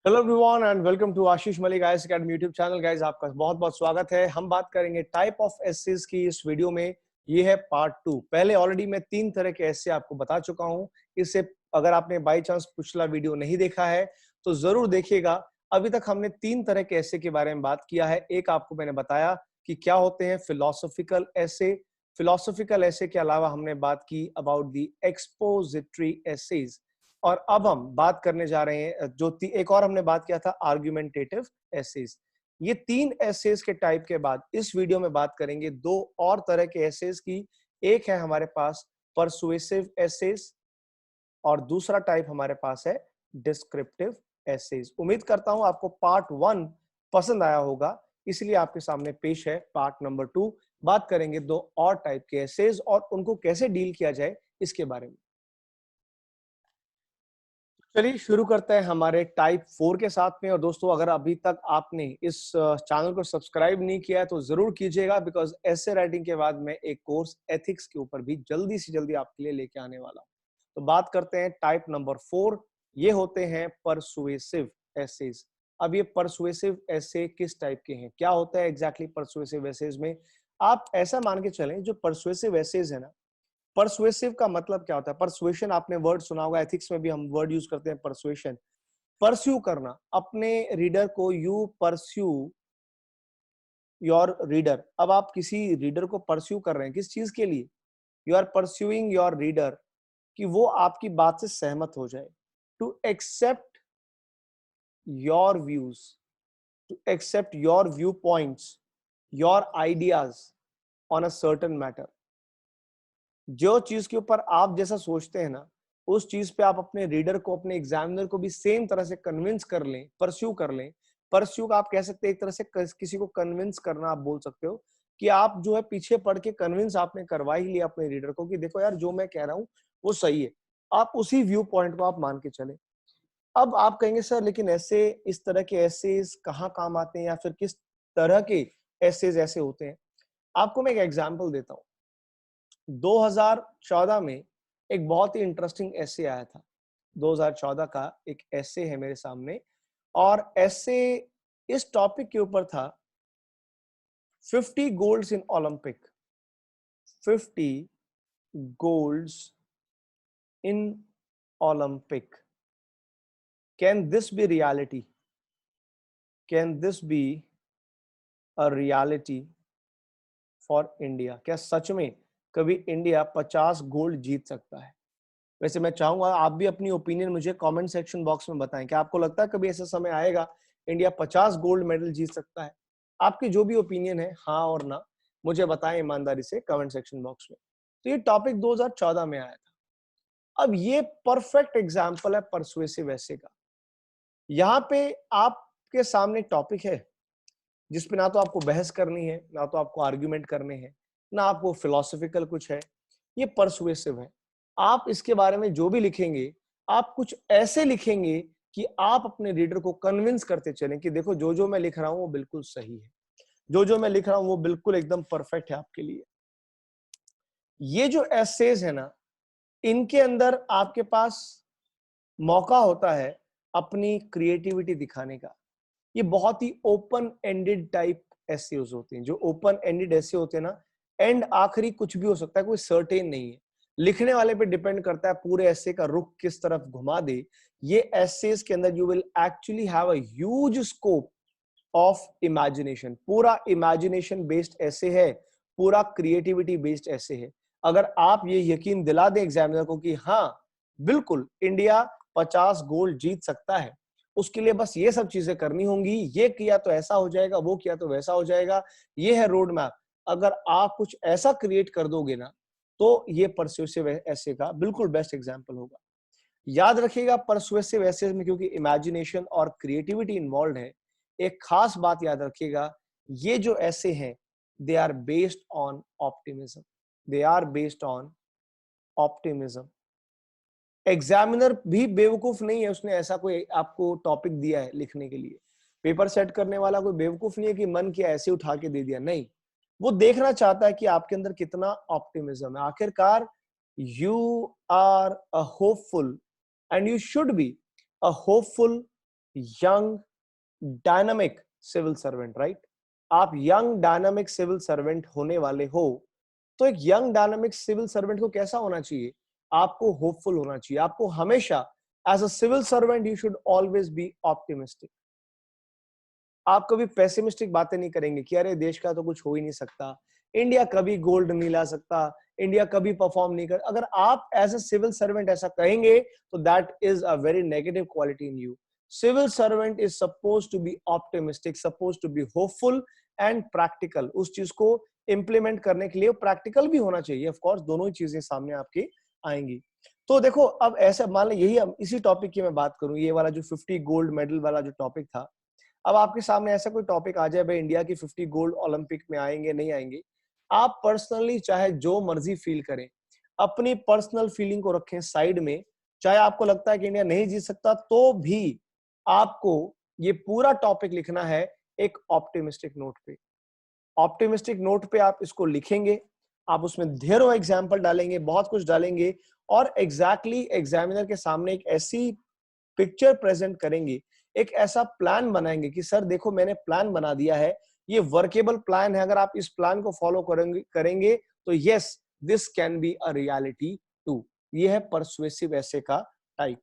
Hello everyone and welcome to Ashish Malik IAS academy YouTube channel. Guys, आपका बहुत बहुत स्वागत है। हम बात करेंगे टाइप ऑफ एसेज की इस वीडियो में। ये है पार्ट 2। पहले ऑलरेडी मैं 3 तरह के एसे आपको बता चुका हूं। इससे अगर आपने बाय चांस पिछला वीडियो नहीं देखा है तो जरूर देखिएगा। अभी तक हमने 3 तरह के एसे के बारे में बात किया है। एक आपको मैंने बताया कि क्या होते हैं फिलोसॉफिकल एसे। फिलोसॉफिकल एसे के अलावा हमने बात की अबाउट द एक्सपोजिटरी एसेज। और अब हम बात करने जा रहे हैं एक और हमने बात किया था आर्गुमेंटेटिव एसेज। ये 3 एसेज के टाइप के बाद इस वीडियो में बात करेंगे 2 और तरह के एसेज की। एक है हमारे पास परसुएसिव एसेज और दूसरा टाइप हमारे पास है डिस्क्रिप्टिव एसेज। उम्मीद करता हूं आपको पार्ट 1 पसंद आया होगा, इसलिए आपके सामने पेश है पार्ट नंबर 2। बात करेंगे 2 और टाइप के एसेज और उनको कैसे डील किया जाए इसके बारे में। चलिए शुरू करते हैं हमारे टाइप 4 के साथ में। और दोस्तों, अगर अभी तक आपने इस चैनल को सब्सक्राइब नहीं किया है तो जरूर कीजिएगा, बिकॉज ऐसे राइटिंग के बाद मैं एक कोर्स एथिक्स के ऊपर भी जल्दी से जल्दी आपके लिए लेके आने वाला हूं। तो बात करते हैं टाइप नंबर 4। ये होते हैं परसुएसिव एसेज। अब ये परसुएसिव एसे किस टाइप के हैं, क्या होता है एग्जैक्टली परसुएसिव एसेज में? आप ऐसा मान के चलें, जो परसुएसिव एसेज है ना, परसुएसिव का मतलब क्या होता है? परसुएशन आपने वर्ड सुना होगा, एथिक्स में भी हम वर्ड यूज करते हैं परसुएशन। परस्यू करना, अपने रीडर को, यू परस्यू योर रीडर। अब आप किसी रीडर को परस्यू कर रहे हैं, किस चीज के लिए? You are pursuing your reader कि वो आपकी बात से सहमत हो जाए, to accept your views, to accept your view points, your ideas on a certain matter. जो चीज के ऊपर आप जैसा सोचते हैं ना, उस चीज पे आप अपने रीडर को, अपने एग्जामिनर को भी सेम तरह से कन्विंस कर लें, परस्यू कर लें। परस्यू का आप कह सकते हैं एक तरह से किसी को कन्विंस करना, आप बोल सकते हो कि आप जो है पीछे पड़ के कन्विंस आपने करवा ही लिया अपने रीडर को कि देखो यार, जो मैं कह रहा हूं वो सही है। आप उसी व्यू पॉइंट को आप मान के चले। अब आप कहेंगे सर, लेकिन ऐसे इस तरह के एसेज कहाँ काम आते हैं, या फिर किस तरह के एसेज ऐसे होते हैं? आपको मैं एक एग्जाम्पल देता हूँ। 2014 में एक बहुत ही इंटरेस्टिंग एसे आया था। 2014 का एक एसे है मेरे सामने, और एसे इस टॉपिक के ऊपर था 50 golds in Olympic. 50 golds in Olympic, can this be reality? Can this be a reality for India? क्या सच में कभी इंडिया 50 गोल्ड जीत सकता है? वैसे मैं चाहूंगा आप भी अपनी ओपिनियन मुझे कमेंट सेक्शन बॉक्स में बताएं। क्या आपको लगता है कभी ऐसा समय आएगा इंडिया 50 गोल्ड मेडल जीत सकता है? आपकी जो भी ओपिनियन है, हाँ और ना, मुझे बताएं ईमानदारी से कमेंट सेक्शन बॉक्स में। तो ये टॉपिक 2014 में आया था। अब ये परफेक्ट एग्जाम्पल है परसुएसिव एसे का। यहाँ पे आपके सामने टॉपिक है जिसपे ना तो आपको बहस करनी है, ना तो आपको आर्ग्यूमेंट करने हैं, ना आपको फिलोसॉफिकल कुछ है। ये परसुएसिव है। आप इसके बारे में जो भी लिखेंगे, आप कुछ ऐसे लिखेंगे कि आप अपने रीडर को कन्विंस करते चलें कि देखो, जो जो मैं लिख रहा हूं वो बिल्कुल सही है, जो जो मैं लिख रहा हूं वो बिल्कुल एकदम परफेक्ट है आपके लिए। ये जो एसेज है ना, इनके अंदर आपके पास मौका होता है अपनी क्रिएटिविटी दिखाने का। ये बहुत ही ओपन एंडेड टाइप एसेज होते हैं। जो ओपन एंडेड ऐसे होते हैं ना, एंड आखिरी कुछ भी हो सकता है, कोई सर्टेन नहीं है। लिखने वाले पे डिपेंड करता है पूरे ऐसे का रुख किस तरफ घुमा दे। ये एसेज के अंदर you will actually have a huge scope of imagination. पूरा इमेजिनेशन बेस्ड ऐसे है, पूरा क्रिएटिविटी बेस्ड ऐसे है। अगर आप ये यकीन दिला दें एग्जामिनर को कि हाँ बिल्कुल इंडिया 50 गोल्ड जीत सकता है, उसके लिए बस ये सब चीजें करनी होंगी, ये किया तो ऐसा हो जाएगा, वो किया तो वैसा हो जाएगा, ये है रोड मैप। अगर आप कुछ ऐसा क्रिएट कर दोगे ना, तो ये परसुएसिव ऐसे का बिल्कुल बेस्ट एग्जांपल होगा। याद रखिएगा, परसुएसिव ऐसे में क्योंकि इमेजिनेशन और क्रिएटिविटी इन्वॉल्व है, एक खास बात याद रखिएगा, ये जो ऐसे हैं they are based on optimism. They are based on optimism. Examiner भी बेवकूफ नहीं है, उसने ऐसा कोई आपको टॉपिक दिया है लिखने के लिए। पेपर सेट करने वाला कोई बेवकूफ नहीं है कि मन किया ऐसे उठा के दे दिया, नहीं। वो देखना चाहता है कि आपके अंदर कितना ऑप्टिमिज्म है। आखिरकार you are a hopeful and you should be a hopeful young dynamic civil servant, right? आप यंग डायनामिक सिविल सर्वेंट होने वाले हो, तो एक यंग डायनामिक सिविल सर्वेंट को कैसा होना चाहिए? आपको होपफुल होना चाहिए। आपको हमेशा as a civil servant you should always be optimistic. आप कभी पेसिमिस्टिक बातें नहीं करेंगे कि अरे देश का तो कुछ हो ही नहीं सकता, इंडिया कभी गोल्ड नहीं ला सकता, इंडिया कभी परफॉर्म नहीं कर। अगर आप एज अ सिविल सर्वेंट ऐसा कहेंगे तो that is a very negative quality in you. Civil servant is suppose to be optimistic, suppose to be hopeful and practical. उस चीज को इंप्लीमेंट करने के लिए प्रैक्टिकल भी होना चाहिए। ऑफ कोर्स दोनों ही चीजें सामने आपकी आएंगी। तो देखो, अब ऐसा मान लो, यही इसी टॉपिक की मैं बात करूं, ये वाला जो 50 गोल्ड मेडल वाला जो टॉपिक था, अब आपके सामने ऐसा कोई टॉपिक आ जाए, भाई इंडिया की 50 गोल्ड ओलंपिक में आएंगे नहीं आएंगे, आप पर्सनली चाहे जो मर्जी फील करें, अपनी पर्सनल फीलिंग को रखें साइड में। चाहे आपको लगता है कि इंडिया नहीं जीत सकता, तो भी आपको ये पूरा टॉपिक लिखना है एक ऑप्टिमिस्टिक नोट पे। ऑप्टिमिस्टिक नोट पे आप इसको लिखेंगे, आप उसमें ढेरों एग्जाम्पल डालेंगे, बहुत कुछ डालेंगे, और एग्जैक्टली एग्जामिनर के सामने एक ऐसी पिक्चर प्रेजेंट करेंगे, एक ऐसा प्लान बनाएंगे कि सर देखो मैंने प्लान बना दिया है, ये वर्केबल प्लान है, अगर आप इस प्लान को फॉलो करेंगे तो yes, this can be a reality too. ये है परसुएसिव ऐसे का टाइप।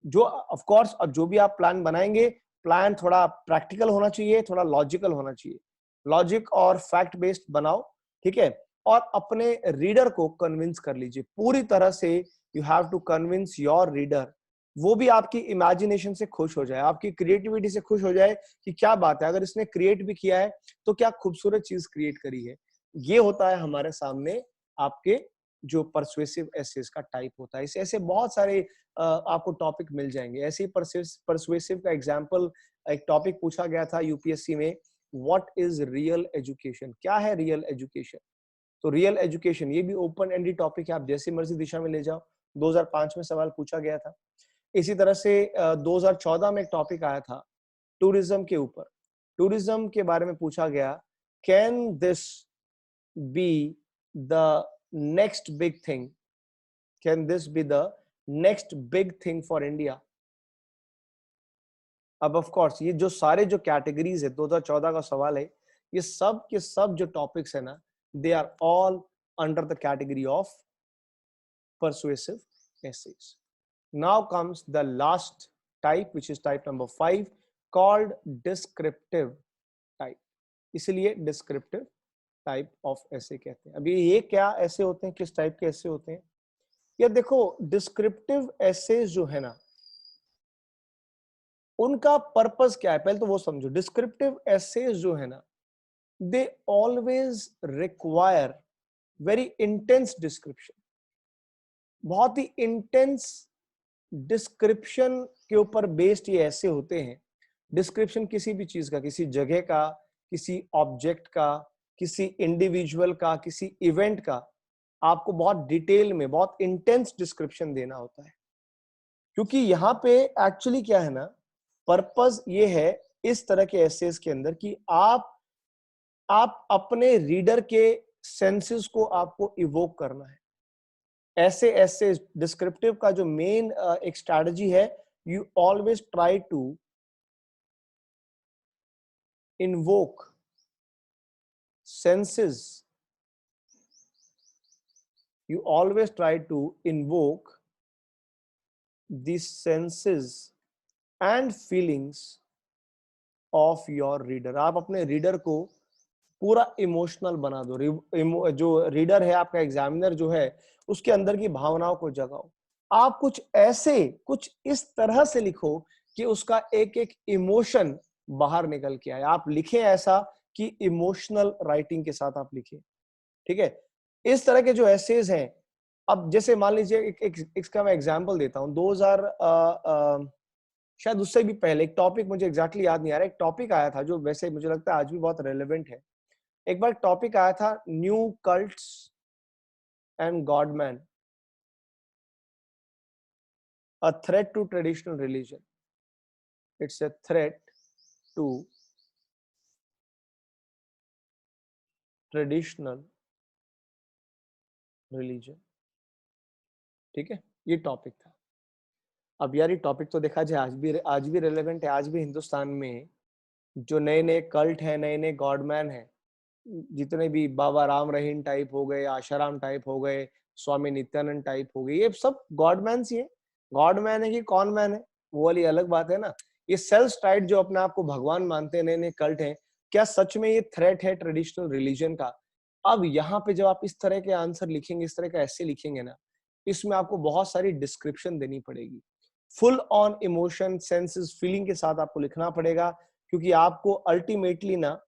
जो ऑफ कोर्स, अब जो भी आप प्लान बनाएंगे, प्लान थोड़ा प्रैक्टिकल होना चाहिए, थोड़ा लॉजिकल होना चाहिए। लॉजिक और फैक्ट बेस्ड बनाओ, ठीक है? और अपने रीडर को कन्विंस कर लीजिए पूरी तरह से। You have to convince your reader. वो भी आपकी इमेजिनेशन से खुश हो जाए, आपकी क्रिएटिविटी से खुश हो जाए कि क्या बात है, अगर इसने क्रिएट भी किया है तो क्या खूबसूरत चीज क्रिएट करी है। ये होता है हमारे सामने आपके जो परसुएसिव एसेस का टाइप होता है। इसे ऐसे बहुत सारे आपको टॉपिक मिल जाएंगे। ऐसे ही परसुएसिव का एग्जांपल, एक टॉपिक पूछा गया था यूपीएससी में, व्हाट इज रियल एजुकेशन? क्या है रियल एजुकेशन? तो रियल एजुकेशन ये भी ओपन एंडेड टॉपिक है, आप जैसी मर्जी दिशा में ले जाओ। 2005 में सवाल पूछा गया था। इसी तरह से 2014 में एक टॉपिक आया था टूरिज्म के ऊपर। टूरिज्म के बारे में पूछा गया, can this be the next big thing? Can this be the next big thing for India? अब ऑफ कोर्स ये जो सारे जो कैटेगरीज है, 2014 का सवाल है, ये सब के सब जो टॉपिक्स है ना, they are all under the category of persuasive essays. Now comes the last type, which is type number 5, called descriptive type. इसलिए descriptive type of essay कहते हैं। अभी ये क्या ऐसे होते हैं, किस टाइप के ऐसे होते हैं? ये देखो, descriptive essays जो है ना, उनका पर्पस क्या है पहले तो वो समझो। descriptive essays जो है ना, they always require very intense description। बहुत ही इंटेंस डिस्क्रिप्शन के ऊपर बेस्ड ये ऐसे होते हैं। डिस्क्रिप्शन किसी भी चीज का, किसी जगह का, किसी ऑब्जेक्ट का, किसी इंडिविजुअल का, किसी इवेंट का, आपको बहुत डिटेल में, बहुत इंटेंस डिस्क्रिप्शन देना होता है। क्योंकि यहाँ पे एक्चुअली क्या है ना, पर्पस ये है इस तरह के एसेस के अंदर कि आप अपने रीडर के सेंसेस को आपको इवोक करना है। ऐसे ऐसे डिस्क्रिप्टिव का जो मेन एक स्ट्रैटेजी है, you always try to invoke senses, you always try to invoke the senses and feelings of your reader। आप अपने रीडर को पूरा इमोशनल बना दो। जो रीडर है आपका, एग्जामिनर जो है, उसके अंदर की भावनाओं को जगाओ। आप कुछ ऐसे, कुछ इस तरह से लिखो कि उसका एक एक इमोशन बाहर निकल के आए। आप लिखें ऐसा कि इमोशनल राइटिंग के साथ आप लिखें, ठीक है? इस तरह के जो एसेज हैं, अब जैसे मान लीजिए इसका मैं एग्जांपल देता हूं। 2000 शायद उससे भी पहले एक टॉपिक, मुझे एग्जैक्टली याद नहीं आ रहा, एक टॉपिक आया था जो वैसे मुझे लगता है आज भी बहुत रेलेवेंट है। एक बार टॉपिक आया था, new cults and godman, a threat to traditional religion. It's a threat to traditional religion, ठीक है? ये टॉपिक था। अब यार ये टॉपिक तो देखा जाए आज भी रेलेवेंट है। आज भी हिंदुस्तान में जो नए नए कल्ट हैं, नए नए गॉडमैन हैं, जितने भी बाबा राम रहीम टाइप हो गए, आशाराम टाइप हो गए, स्वामी नित्यानंद टाइप हो गए, ये सब गॉडमैन ही है। गॉडमैन है कि कौन मैन है, वो वाली अलग बात है ना। ये सेल्फ स्टाइड जो अपने आप को भगवान मानते हैं, नए नए कल्ट हैं, क्या सच में ये थ्रेट है ट्रेडिशनल रिलीजन का? अब यहाँ पे जब आप इस तरह के आंसर लिखेंगे, इस तरह का ऐसे लिखेंगे ना, इसमें आपको बहुत सारी डिस्क्रिप्शन देनी पड़ेगी। Full on emotion, senses, feeling के साथ आपको लिखना पड़ेगा, क्योंकि आपको अल्टीमेटली ना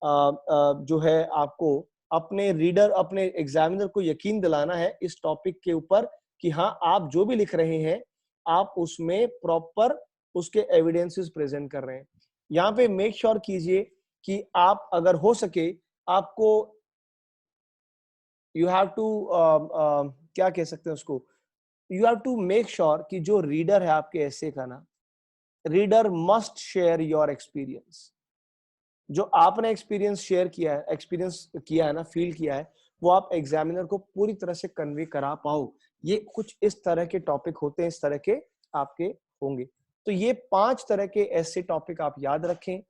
जो है आपको अपने रीडर, अपने एग्जामिनर को यकीन दिलाना है इस टॉपिक के ऊपर कि हाँ, आप जो भी लिख रहे हैं आप उसमें प्रॉपर उसके एविडेंसेस प्रेजेंट कर रहे हैं। यहाँ पे मेक श्योर कीजिए कि आप अगर हो सके, आपको यू हैव टू क्या कह सकते हैं उसको, you have to make sure कि जो रीडर है आपके ऐसे का ना, reader must share your experience. जो आपने एक्सपीरियंस किया है ना, फील किया है, वो आप एग्जामिनर को पूरी तरह से कन्वे करा पाओ। ये कुछ इस तरह के टॉपिक होते हैं, इस तरह के आपके होंगे। तो ये 5 तरह के ऐसे टॉपिक आप याद रखें।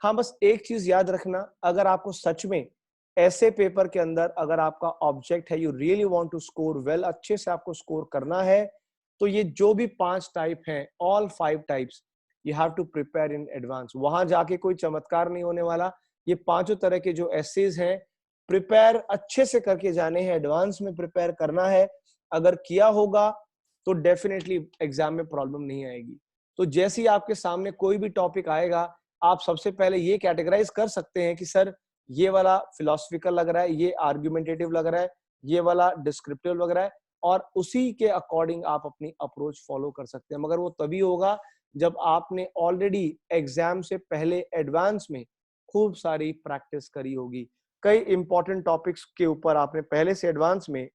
हाँ, बस एक चीज याद रखना, अगर आपको सच में ऐसे पेपर के अंदर अगर आपका ऑब्जेक्ट है, you really want to score well, अच्छे से आपको स्कोर करना है, तो ये जो भी 5 टाइप हैं, all 5 types, you have to prepare in advance. वहां जाके कोई चमत्कार नहीं होने वाला। ये 5 तरह के जो एसेज हैं, प्रिपेयर अच्छे से करके जाने हैं, एडवांस में प्रिपेयर करना है। अगर किया होगा तो डेफिनेटली एग्जाम में प्रॉब्लम नहीं आएगी। तो जैसे ही आपके सामने कोई भी टॉपिक आएगा, आप सबसे पहले ये कैटेगराइज कर सकते हैं कि सर ये वाला फिलोसफिकल लग रहा है, ये आर्ग्यूमेंटेटिव लग रहा है, ये वाला डिस्क्रिप्टिव लग रहा है, और उसी के अकॉर्डिंग आप अपनी अप्रोच फॉलो कर सकते हैं। मगर वो तभी होगा जब आपने ऑलरेडी एग्जाम से पहले एडवांस में खूब सारी प्रैक्टिस करी होगी। कई इंपॉर्टेंट टॉपिक्स के ऊपर आपने पहले से एडवांस में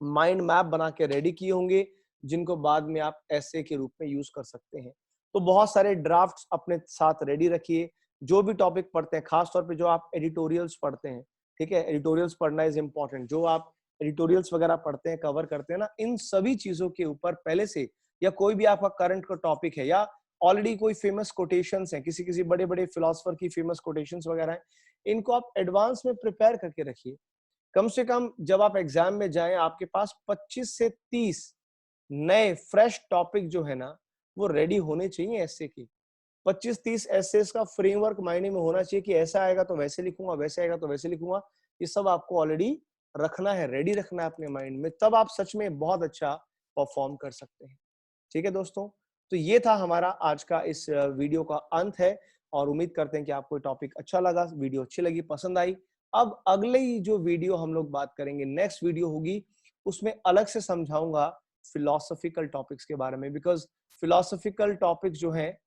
माइंड मैप बना के रेडी किए होंगे, जिनको बाद में आप ऐसे के रूप में यूज कर सकते हैं। तो बहुत सारे ड्राफ्ट्स अपने साथ रेडी रखिए। जो भी टॉपिक पढ़ते हैं, खास तौर पे जो आप एडिटोरियल्स पढ़ते हैं, ठीक है, एडिटोरियल्स पढ़ना इज इंपॉर्टेंट। जो आप एडिटोरियल्स वगैरह पढ़ते हैं, कवर करते हैं ना, इन सभी चीजों के ऊपर पहले से, या कोई भी आपका करंट का टॉपिक है, या ऑलरेडी कोई फेमस कोटेशंस हैं, किसी किसी बड़े बड़े फिलोसफर की फेमस कोटेशंस वगैरह हैं, इनको आप एडवांस में प्रिपेयर करके रखिए। कम से कम जब आप एग्जाम में जाएं, आपके पास 25 से 30 नए फ्रेश टॉपिक जो है ना, वो रेडी होने चाहिए ऐसे की। 25-30 एसेस का फ्रेमवर्क मायने में होना चाहिए कि ऐसा आएगा तो वैसे लिखूंगा, वैसे आएगा तो वैसे लिखूंगा। ये सब आपको ऑलरेडी रखना है, रेडी रखना है अपने माइंड में, तब आप सच में बहुत अच्छा परफॉर्म कर सकते हैं। ठीक है दोस्तों, तो ये था हमारा आज का इस वीडियो का अंत है, और उम्मीद करते हैं कि आपको टॉपिक अच्छा लगा, वीडियो अच्छी लगी, पसंद आई। अब अगले ही जो वीडियो हम लोग बात करेंगे, नेक्स्ट वीडियो होगी, उसमें अलग से समझाऊंगा फिलोसॉफिकल टॉपिक्स के बारे में, बिकॉज फिलोसॉफिकल टॉपिक जो है,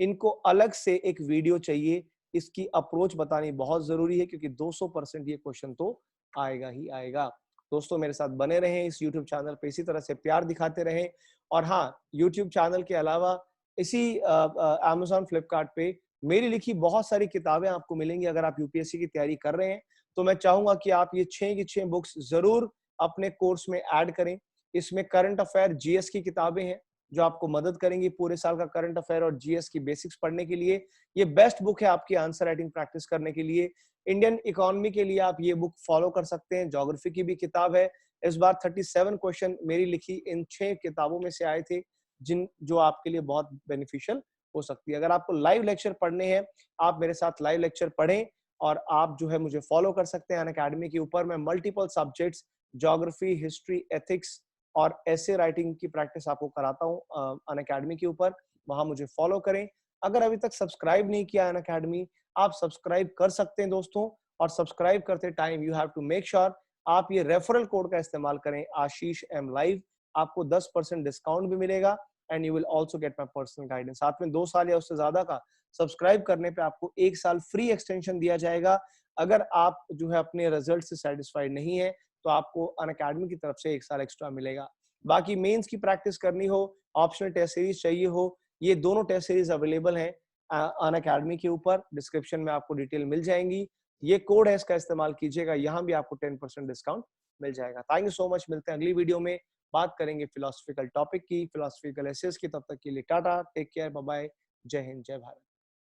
इनको अलग से एक वीडियो चाहिए। इसकी अप्रोच बतानी बहुत जरूरी है, क्योंकि 200% ये क्वेश्चन तो आएगा ही आएगा। दोस्तों मेरे साथ बने रहें इस YouTube चैनल पे, इसी तरह से प्यार दिखाते रहें। और हाँ, YouTube चैनल के अलावा इसी Amazon फ्लिपकार्ट पे मेरी लिखी बहुत सारी किताबें आपको मिलेंगी। अगर आप यूपीएससी की तैयारी कर रहे हैं, तो मैं चाहूंगा कि आप ये 6 की 6 बुक्स जरूर अपने कोर्स में ऐड करें। इसमें करंट अफेयर, जीएस की किताबें हैं, जो आपको मदद करेंगी पूरे साल का करंट अफेयर और जीएस की बेसिक्स पढ़ने के लिए। ये बेस्ट बुक है आपकी आंसर राइटिंग प्रैक्टिस करने के लिए। इंडियन इकोनॉमी के लिए आप ये बुक फॉलो कर सकते हैं। ज्योग्राफी की भी किताब है। इस बार 37 क्वेश्चन मेरी लिखी इन 6 किताबों में से आए थे, जो आपके लिए बहुत बेनिफिशियल हो सकती है। अगर आपको लाइव लेक्चर पढ़ने हैं, आप मेरे साथ लाइव लेक्चर पढ़ें, और आप जो है मुझे फॉलो कर सकते हैं अनअकैडमी के ऊपर। मैं multiple subjects, geography, history, ethics और ऐसे राइटिंग की प्रैक्टिस आपको कराता हूँ अनअकैडमी के ऊपर। वहां मुझे फॉलो करें। अगर अभी तक सब्सक्राइब नहीं किया अनअकैडमी, आप सब्सक्राइब कर सकते हैं दोस्तों। और सब्सक्राइब करते time you have to make sure आप ये रेफरल कोड का इस्तेमाल करें, आशीष एम लाइव। आपको 10% डिस्काउंट भी मिलेगा, and you will also get my personal guidance. साथ में 2 साल या उससे ज्यादा का सब्सक्राइब करने पे आपको 1 साल फ्री एक्सटेंशन दिया जाएगा। अगर आप जो है अपने रिजल्ट से सेटिस्फाइड नहीं है, तो आपको अनअकैडमी की तरफ से 1 साल एक्स्ट्रा मिलेगा। बाकी मेंस की प्रैक्टिस करनी हो, ऑप्शनल टेस्ट सीरीज चाहिए हो, ये दोनों टेस्ट सीरीज अवेलेबल हैं अनअकैडमी के ऊपर। डिस्क्रिप्शन में आपको डिटेल मिल जाएंगी। ये कोड है, इसका इस्तेमाल कीजिएगा, यहाँ भी आपको 10% डिस्काउंट मिल जाएगा। थैंक यू सो मच, मिलते हैं अगली वीडियो में। बात करेंगे फिलोसफिकल टॉपिक की, फिलोसफिकल एसेस की। तब तक के लिए tata, take care, bye bye, जय हिंद, जय भारत।